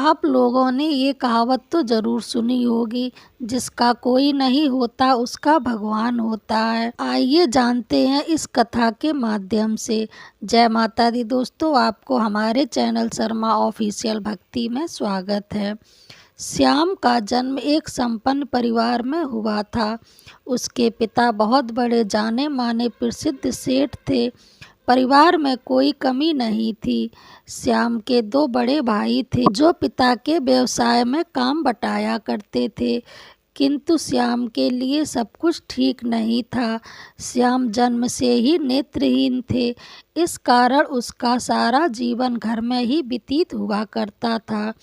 आप लोगों ने ये कहावत तो ज़रूर सुनी होगी, जिसका कोई नहीं होता उसका भगवान होता है। आइए जानते हैं इस कथा के माध्यम से। जय माता दी दोस्तों, आपको हमारे चैनल शर्मा ऑफिशियल भक्ति में स्वागत है। श्याम का जन्म एक संपन्न परिवार में हुआ था। उसके पिता बहुत बड़े जाने माने प्रसिद्ध सेठ थे। परिवार में कोई कमी नहीं थी। श्याम के दो बड़े भाई थे जो पिता के व्यवसाय में काम बटाया करते थे, किंतु श्याम के लिए सब कुछ ठीक नहीं था। श्याम जन्म से ही नेत्रहीन थे, इस कारण उसका सारा जीवन घर में ही व्यतीत हुआ करता था।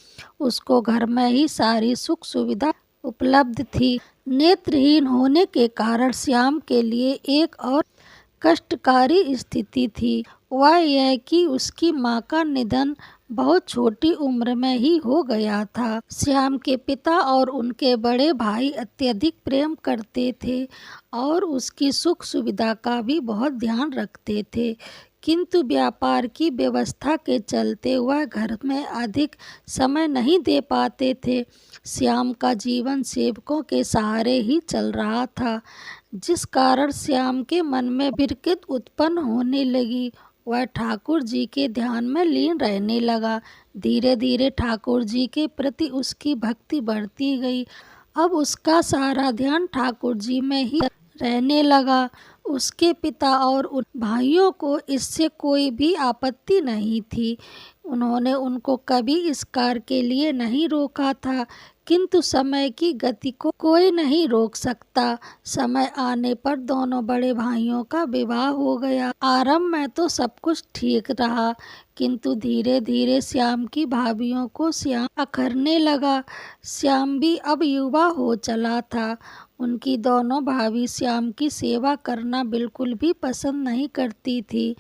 उसको घर में ही सारी सुख सुविधा उपलब्ध थी। नेत्रहीन होने के कारण श्याम के लिए एक और कष्टकारी स्थिति थी। वह यह कि उसकी माँ का निधन बहुत छोटी उम्र में ही हो गया था। श्याम के पिता और उनके बड़े भाई अत्यधिक प्रेम करते थे और उसकी सुख सुविधा का भी बहुत ध्यान रखते थे, किंतु व्यापार की व्यवस्था के चलते वह घर में अधिक समय नहीं दे पाते थे। श्याम का जीवन सेवकों के सहारे ही चल रहा था, जिस कारण श्याम के मन में विरक्ति उत्पन्न होने लगी। वह ठाकुर जी के ध्यान में लीन रहने लगा। धीरे धीरे ठाकुर जी के प्रति उसकी भक्ति बढ़ती गई। अब उसका सारा ध्यान ठाकुर जी में ही रहने लगा। उसके पिता और उन भाइयों को इससे कोई भी आपत्ति नहीं थी। उन्होंने उनको कभी इस कार्य के लिए नहीं रोका था, किंतु समय की गति को कोई नहीं रोक सकता। समय आने पर दोनों बड़े भाइयों का विवाह हो गया। आरंभ में तो सब कुछ ठीक रहा, किंतु धीरे धीरे श्याम की भाभियों को श्याम अखरने लगा। श्याम भी अब युवा हो चला था। उनकी दोनों भाभी श्याम की सेवा करना बिल्कुल भी पसंद नहीं करती थी।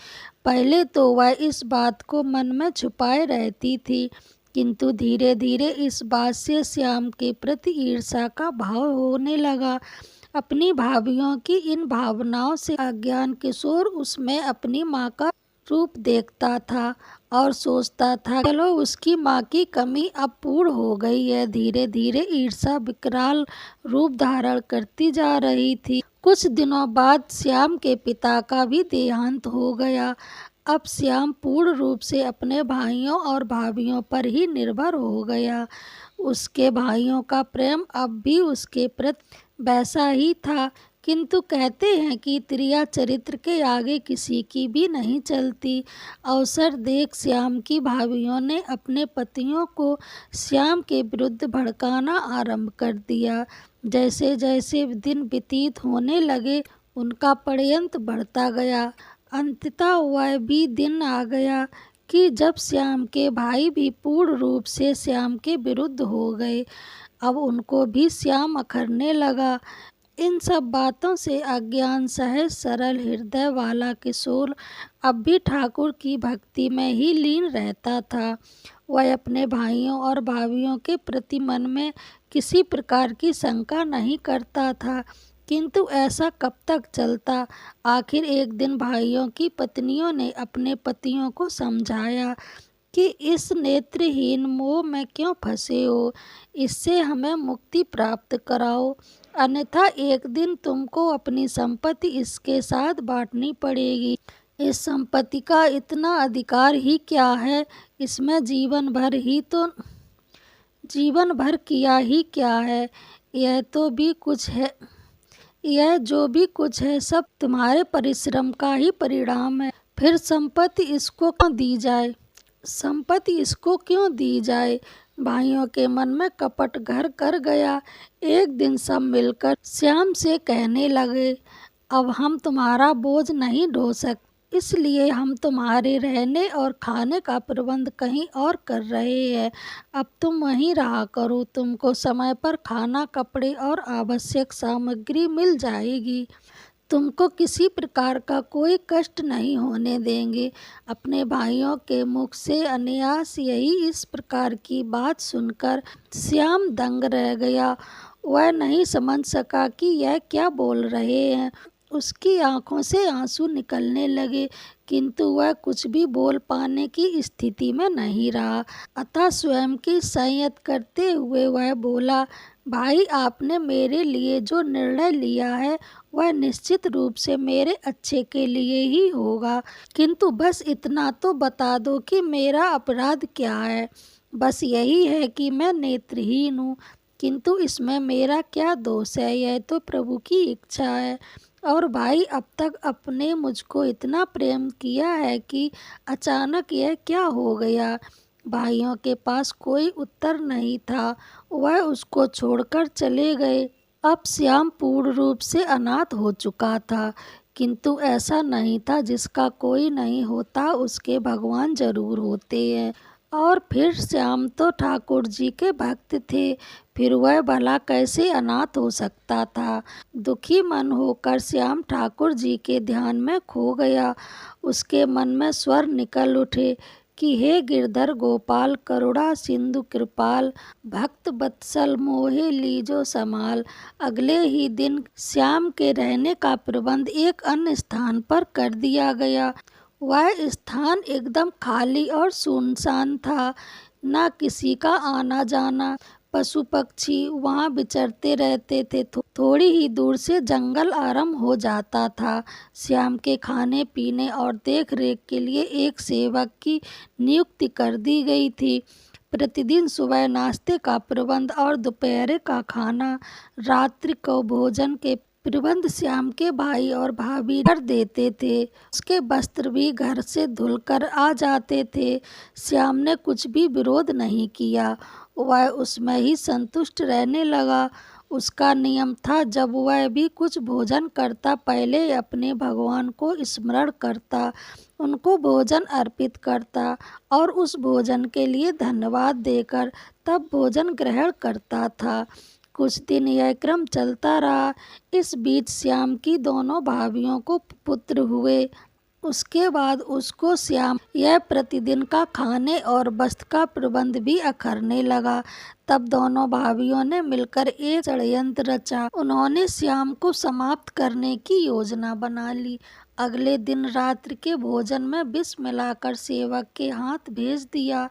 पहले तो वह इस बात को मन में छुपाए रहती थी, किंतु धीरे धीरे इस बात से श्याम के प्रति ईर्ष्या का भाव होने लगा। अपनी भाभियों की इन भावनाओं से अज्ञान किशोर उसमें अपनी माँ का रूप देखता था और सोचता था, चलो उसकी माँ की कमी अब पूर्ण हो गई है। धीरे धीरे ईर्ष्या विकराल रूप धारण करती जा रही थी। कुछ दिनों बाद श्याम के पिता का भी देहांत हो गया। अब श्याम पूर्ण रूप से अपने भाइयों और भाभियों पर ही निर्भर हो गया। उसके भाइयों का प्रेम अब भी उसके प्रति वैसा ही था, किंतु कहते हैं कि त्रिया चरित्र के आगे किसी की भी नहीं चलती। अवसर देख श्याम की भाभियों ने अपने पतियों को श्याम के विरुद्ध भड़काना आरंभ कर दिया। जैसे जैसे दिन व्यतीत होने लगे, उनका षड्यंत्र बढ़ता गया। अंततः वह भी दिन आ गया कि जब श्याम के भाई भी पूर्ण रूप से श्याम के विरुद्ध हो गए। अब उनको भी श्याम अखरने लगा। इन सब बातों से अज्ञान सहज सरल हृदय वाला किशोर अब भी ठाकुर की भक्ति में ही लीन रहता था। वह अपने भाइयों और भाभियों के प्रति मन में किसी प्रकार की शंका नहीं करता था, किंतु ऐसा कब तक चलता। आखिर एक दिन भाइयों की पत्नियों ने अपने पतियों को समझाया कि इस नेत्रहीन मोह में क्यों फंसे हो, इससे हमें मुक्ति प्राप्त कराओ, अन्यथा एक दिन तुमको अपनी संपत्ति इसके साथ बांटनी पड़ेगी। इस संपत्ति का इतना अधिकार ही क्या है, इसमें जीवन भर किया ही क्या है। यह जो भी कुछ है सब तुम्हारे परिश्रम का ही परिणाम है। फिर संपत्ति इसको क्यों दी जाए। भाइयों के मन में कपट घर कर गया। एक दिन सब मिलकर श्याम से कहने लगे, अब हम तुम्हारा बोझ नहीं ढो सकते, इसलिए हम तुम्हारे रहने और खाने का प्रबंध कहीं और कर रहे हैं। अब तुम वहीं रहा करो, तुमको समय पर खाना, कपड़े और आवश्यक सामग्री मिल जाएगी। तुमको किसी प्रकार का कोई कष्ट नहीं होने देंगे। अपने भाइयों के मुख से अनायास यही इस प्रकार की बात सुनकर श्याम दंग रह गया। वह नहीं समझ सका कि यह क्या बोल रहे हैं। उसकी आंखों से आंसू निकलने लगे, किंतु वह कुछ भी बोल पाने की स्थिति में नहीं रहा। अतः स्वयं की संयत करते हुए वह बोला, भाई, आपने मेरे लिए जो निर्णय लिया है वह निश्चित रूप से मेरे अच्छे के लिए ही होगा, किंतु बस इतना तो बता दो कि मेरा अपराध क्या है। बस यही है कि मैं नेत्रहीन हूँ, किंतु इसमें मेरा क्या दोष है, यह तो प्रभु की इच्छा है। और भाई, अब तक आपने मुझको इतना प्रेम किया है कि अचानक यह क्या हो गया। भाइयों के पास कोई उत्तर नहीं था, वह उसको छोड़कर चले गए। अब श्याम पूर्ण रूप से अनाथ हो चुका था, किंतु ऐसा नहीं था जिसका कोई नहीं होता उसके भगवान जरूर होते हैं। और फिर श्याम तो ठाकुर जी के भक्त थे, फिर वह भला कैसे अनाथ हो सकता था। दुखी मन होकर श्याम ठाकुर जी के ध्यान में खो गया। उसके मन में स्वर निकल उठे कि हे गिरधर गोपाल, करुणा सिंधु कृपाल, भक्त बत्सल मोहे लीजो समाल। अगले ही दिन श्याम के रहने का प्रबंध एक अन्य स्थान पर कर दिया गया। वह स्थान एकदम खाली और सुनसान था, न किसी का आना जाना। पशु पक्षी वहाँ विचरते रहते थे। थोड़ी ही दूर से जंगल आरंभ हो जाता था। श्याम के खाने पीने और देख रेख के लिए एक सेवक की नियुक्ति कर दी गई थी। प्रतिदिन सुबह नाश्ते का प्रबंध और दोपहर का खाना, रात्रि को भोजन के प्रबंध श्याम के भाई और भाभी कर देते थे। उसके वस्त्र भी घर से धुलकर आ जाते थे। श्याम ने कुछ भी विरोध नहीं किया, वह उसमें ही संतुष्ट रहने लगा। उसका नियम था, जब वह भी कुछ भोजन करता पहले अपने भगवान को स्मरण करता, उनको भोजन अर्पित करता और उस भोजन के लिए धन्यवाद देकर तब भोजन ग्रहण करता था। कुछ दिन यह क्रम चलता रहा। इस बीच श्याम की दोनों भाभियों को पुत्र हुए। उसके बाद उसको श्याम यह प्रतिदिन का खाने और वस्त्र का प्रबंध भी अखरने लगा। तब दोनों भाभियों ने मिलकर एक षड्यंत्र रचा। उन्होंने श्याम को समाप्त करने की योजना बना ली। अगले दिन रात्रि के भोजन में विष मिलाकर सेवक के हाथ भेज दिया।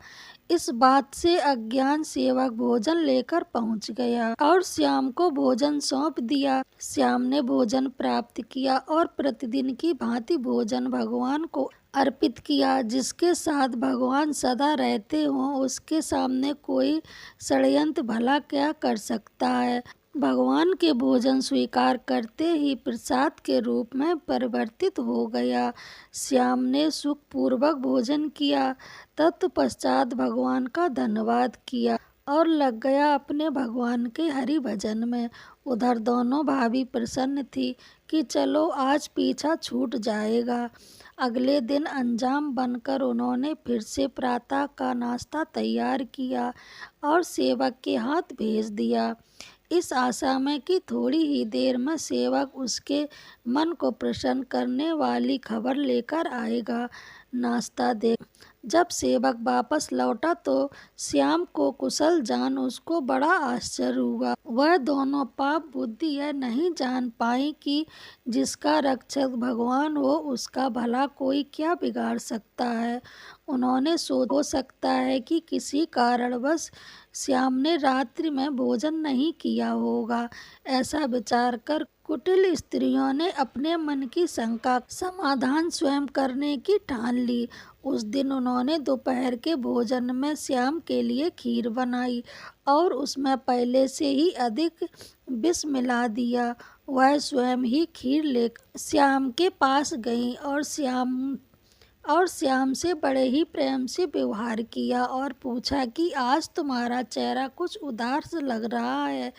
इस बात से अज्ञान सेवक भोजन लेकर पहुंच गया और श्याम को भोजन सौंप दिया। श्याम ने भोजन प्राप्त किया और प्रतिदिन की भांति भोजन भगवान को अर्पित किया। जिसके साथ भगवान सदा रहते हों, उसके सामने कोई षड्यंत्र भला क्या कर सकता है। भगवान के भोजन स्वीकार करते ही प्रसाद के रूप में परिवर्तित हो गया। श्याम ने सुखपूर्वक भोजन किया, तत्पश्चात भगवान का धन्यवाद किया और लग गया अपने भगवान के हरि भजन में। उधर दोनों भाभी प्रसन्न थी कि चलो आज पीछा छूट जाएगा। अगले दिन अंजाम बनकर उन्होंने फिर से प्रातः का नाश्ता तैयार किया और सेवक के हाथ भेज दिया, इस आशा में कि थोड़ी ही देर में सेवक उसके मन को प्रसन्न करने वाली खबर लेकर आएगा। नाश्ता दे जब सेवक वापस लौटा तो श्याम को कुशल जान उसको बड़ा आश्चर्य हुआ। वह दोनों पाप बुद्धि यह नहीं जान पाई कि जिसका रक्षक भगवान हो उसका भला कोई क्या बिगाड़ सकता है। उन्होंने हो सकता है कि किसी कारणवश श्याम ने रात्रि में भोजन नहीं किया होगा। ऐसा विचार कर कुटिल स्त्रियों ने अपने मन की शंका का समाधान स्वयं करने की ठान ली। उस दिन उन्होंने दोपहर के भोजन में श्याम के लिए खीर बनाई और उसमें पहले से ही अधिक विष मिला दिया। वह स्वयं ही खीर लेकर श्याम के पास गई और श्याम से बड़े ही प्रेम से व्यवहार किया और पूछा कि आज तुम्हारा चेहरा कुछ उदास लग रहा है,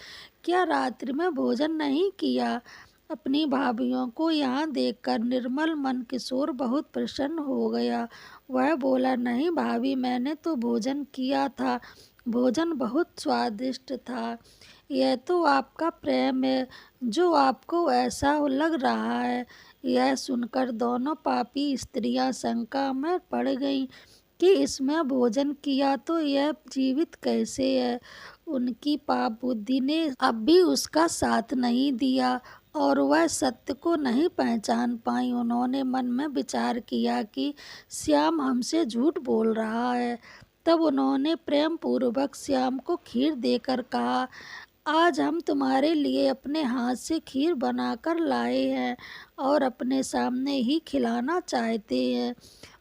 क्या रात्रि में भोजन नहीं किया। अपनी भाभियों को यहाँ देखकर निर्मल मन किशोर बहुत प्रसन्न हो गया। वह बोला, नहीं भाभी, मैंने तो भोजन किया था, भोजन बहुत स्वादिष्ट था। यह तो आपका प्रेम है जो आपको ऐसा लग रहा है। यह सुनकर दोनों पापी स्त्रियां शंका में पड़ गईं कि इसमें भोजन किया तो यह जीवित कैसे है। उनकी पाप बुद्धि ने अब भी उसका साथ नहीं दिया और वह सत्य को नहीं पहचान पाई। उन्होंने मन में विचार किया कि श्याम हमसे झूठ बोल रहा है। तब उन्होंने प्रेम पूर्वक श्याम को खीर देकर कहा, आज हम तुम्हारे लिए अपने हाथ से खीर बनाकर लाए हैं और अपने सामने ही खिलाना चाहते हैं।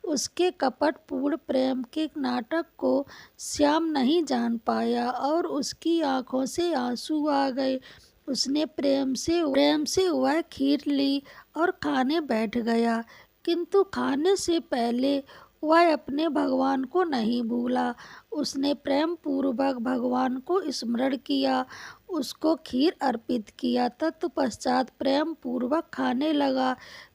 उसके कपटपूर्ण प्रेम के नाटक को श्याम नहीं जान पाया और उसकी आंखों से आंसू आ गए। उसने प्रेम से वह खीर ली और खाने बैठ गया, किंतु खाने से पहले वह अपने भगवान को नहीं भूला। उसने प्रेम पूर्वक भगवान को स्मरण किया, उसको खीर अर्पित किया। तत्पश्चात प्रेम पूर्वक खाने लगा।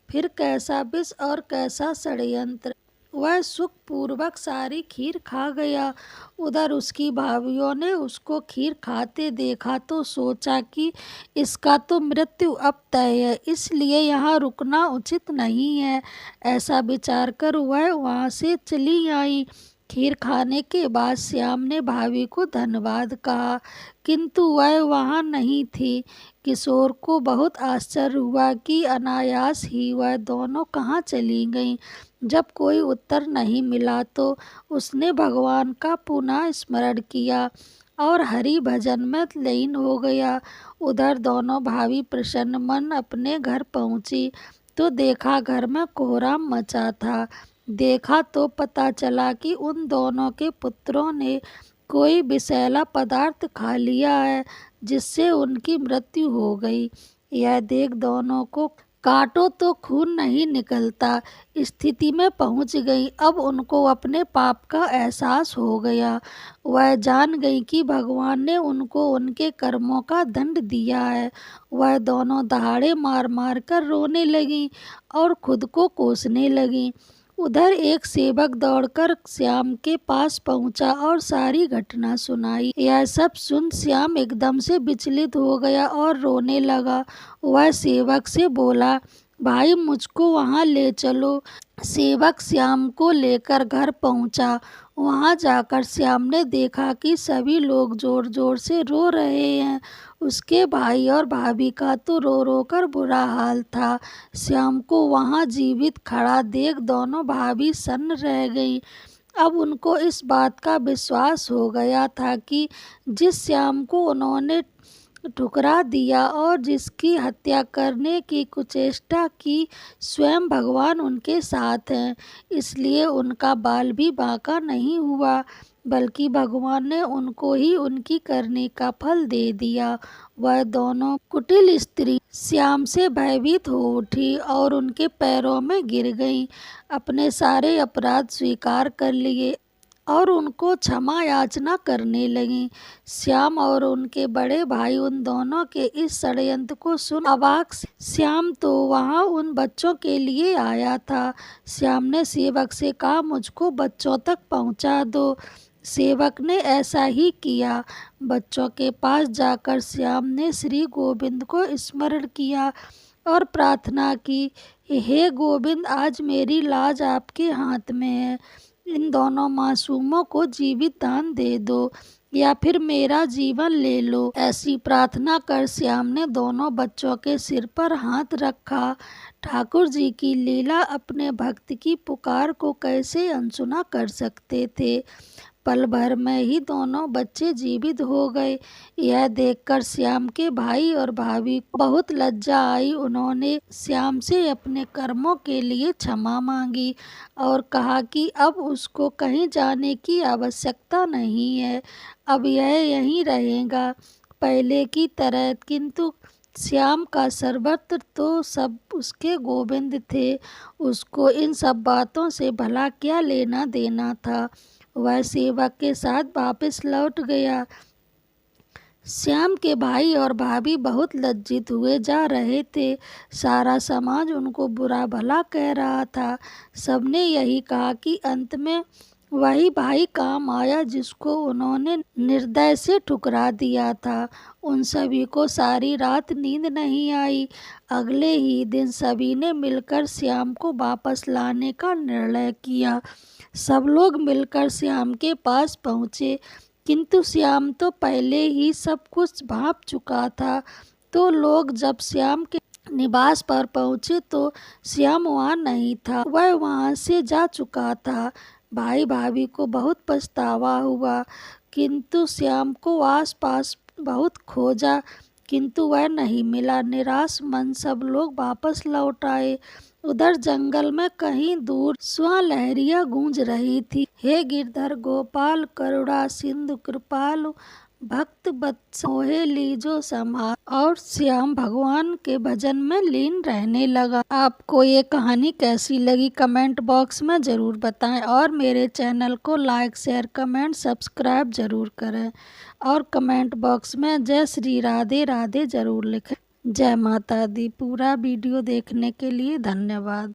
फिर कैसा विष और कैसा षड्यंत्र! वह सुख पूर्वक सारी खीर खा गया। उधर उसकी भाभियों ने उसको खीर खाते देखा तो सोचा कि इसका तो मृत्यु अब तय है, इसलिए यहाँ रुकना उचित नहीं है। ऐसा विचार कर वह वहाँ से चली आई। खीर खाने के बाद श्याम ने भाभी को धन्यवाद कहा, किंतु वह वहाँ नहीं थी। किशोर को बहुत आश्चर्य हुआ कि अनायास ही वह दोनों कहाँ चली गईं। जब कोई उत्तर नहीं मिला तो उसने भगवान का पुनः स्मरण किया और हरि भजन में लीन हो गया। उधर दोनों भाभी प्रसन्न मन अपने घर पहुंची तो देखा घर में कोहराम मचा था। देखा तो पता चला कि उन दोनों के पुत्रों ने कोई विषैला पदार्थ खा लिया है, जिससे उनकी मृत्यु हो गई। यह देख दोनों को काटो तो खून नहीं निकलता स्थिति में पहुंच गई। अब उनको अपने पाप का एहसास हो गया। वह जान गई कि भगवान ने उनको उनके कर्मों का दंड दिया है। वह दोनों दहाड़े मार मार कर रोने लगी और खुद को कोसने लगी। उधर एक सेवक दौड़कर श्याम के पास पहुंचा और सारी घटना सुनाई। यह सब सुन श्याम एकदम से विचलित हो गया और रोने लगा। वह सेवक से बोला, भाई मुझको वहाँ ले चलो। सेवक श्याम को लेकर घर पहुंचा। वहां जाकर श्याम ने देखा कि सभी लोग जोर जोर से रो रहे हैं। उसके भाई और भाभी का तो रो रो कर बुरा हाल था। श्याम को वहां जीवित खड़ा देख दोनों भाभी सन्न रह गईं। अब उनको इस बात का विश्वास हो गया था कि जिस श्याम को उन्होंने ठुकरा दिया और जिसकी हत्या करने की कुचेष्टा की, स्वयं भगवान उनके साथ हैं। इसलिए उनका बाल भी बांका नहीं हुआ, बल्कि भगवान ने उनको ही उनकी करने का फल दे दिया। वह दोनों कुटिल स्त्री श्याम से भयभीत हो उठी और उनके पैरों में गिर गईं। अपने सारे अपराध स्वीकार कर लिए और उनको क्षमा याचना करने लगीं। श्याम और उनके बड़े भाई उन दोनों के इस षड्यंत्र को सुन अवाक। श्याम तो वहाँ उन बच्चों के लिए आया था। श्याम ने सेवक से कहा, मुझको बच्चों तक पहुँचा दो। सेवक ने ऐसा ही किया। बच्चों के पास जाकर श्याम ने श्री गोविंद को स्मरण किया और प्रार्थना की, हे गोविंद, आज मेरी लाज आपके हाथ में है। इन दोनों मासूमों को जीवित दान दे दो या फिर मेरा जीवन ले लो। ऐसी प्रार्थना कर श्याम ने दोनों बच्चों के सिर पर हाथ रखा। ठाकुर जी की लीला अपने भक्त की पुकार को कैसे अनसुना कर सकते थे। पल भर में ही दोनों बच्चे जीवित हो गए। यह देखकर श्याम के भाई और भाभी को बहुत लज्जा आई। उन्होंने श्याम से अपने कर्मों के लिए क्षमा मांगी और कहा कि अब उसको कहीं जाने की आवश्यकता नहीं है, अब यह यहीं रहेगा पहले की तरह। किंतु श्याम का सर्वत्र तो सब उसके गोविंद थे। उसको इन सब बातों से भला क्या लेना देना था। वह सेवक के साथ वापस लौट गया। श्याम के भाई और भाभी बहुत लज्जित हुए जा रहे थे। सारा समाज उनको बुरा भला कह रहा था। सबने यही कहा कि अंत में वही भाई काम आया जिसको उन्होंने निर्दय से ठुकरा दिया था। उन सभी को सारी रात नींद नहीं आई। अगले ही दिन सभी ने मिलकर श्याम को वापस लाने का निर्णय किया। सब लोग मिलकर श्याम के पास पहुँचे, किंतु श्याम तो पहले ही सब कुछ भांप चुका था। तो लोग जब श्याम के निवास पर पहुंचे तो श्याम वहाँ नहीं था, वह वहाँ से जा चुका था। भाई भाभी को बहुत पछतावा हुआ, किंतु श्याम को आसपास बहुत खोजा, किंतु वह नहीं मिला। निराश मन सब लोग वापस लौट आए। उधर जंगल में कहीं दूर स्वर गूंज रही थी, हे गिरधर गोपाल करुणा सिंधु कृपालु, भक्त वत्सल मोहे लीजो संभाल। और श्याम भगवान के भजन में लीन रहने लगा। आपको ये कहानी कैसी लगी कमेंट बॉक्स में जरूर बताएं, और मेरे चैनल को लाइक शेयर कमेंट सब्सक्राइब जरूर करें, और कमेंट बॉक्स में जय श्री राधे राधे जरूर लिखें। जय माता दी। पूरा वीडियो देखने के लिए धन्यवाद।